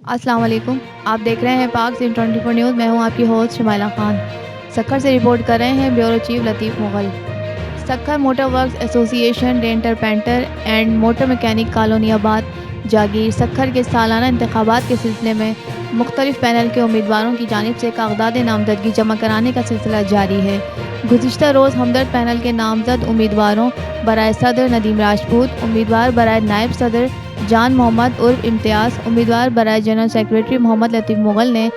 अस्सलाम वालेकुम। आप देख रहे हैं पाक ज़िम 24 न्यूज़। मैं हूं आपकी होस्ट शमाइला खान। सक्खर से रिपोर्ट कर रहे हैं bureau chief Latif Mughal. Sukkur motor works association denter painter and motor mechanic कॉलोनियाबाद जागीर सक्खर के सालाना इंतखाबात के सिलसिले में मुख्तलिफ पैनल के उम्मीदवारों की जानिब से कागजात नामजदगी जमा कराने का सिलसिला जारी है। गुज़िश्ता रोज़ हमदर्द पैनल के नामजद उम्मीदवारों बराए सदर नदीम राजपूत, उम्मीदवार बराए नायब सदर जान मोहम्मद उर्फ इम्तियाज़, उम्मीदवार बराए जनरल सेक्रेटरी मोहम्मद लतीफ़ मुग़ल ने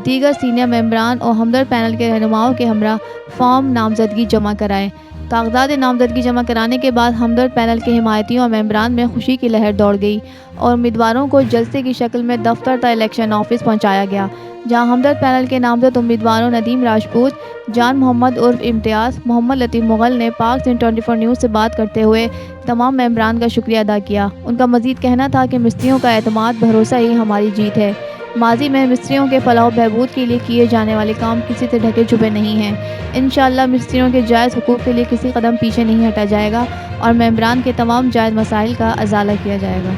दीगर सीनियर मेंबरान और हमदर्द पैनल के रहनुमाओं के हमरा फॉर्म नामजदगी जमा कराए। कागजात नामजदगी जमा कराने के बाद हमदर्द पैनल के हिमायतियों और मेंबरान में खुशी की लहर दौड़ गई और उम्मीदवारों को जलसे की शक्ल में दफ्तर ता इलेक्शन ऑफिस पहुँचाया गया, जहाँ हमदर्द पैनल के नामजद उम्मीदवारों नदीम राजपूत, जान मोहम्मद उर्फ इम्तियाज़, मोहम्मद लतीफ़ मुग़ल ने पाक ज़िम 24 न्यूज़ से बात करते हुए तमाम मेंबरान का शुक्रिया अदा किया। उनका मज़ीद कहना था कि मिस्त्रियों का एतमाद भरोसा ही हमारी जीत है। माजी में मिस्त्रियों के फलाह बहबूद के लिए किए जाने वाले काम किसी से ढके छुपे नहीं हैं। इंशाअल्लाह मिस्त्रियों के जायज़ हुकूक़ के लिए किसी कदम पीछे नहीं हटा जाएगा और मेंबरान के तमाम जायज़ मसाइल का अज़ाला किया जाएगा।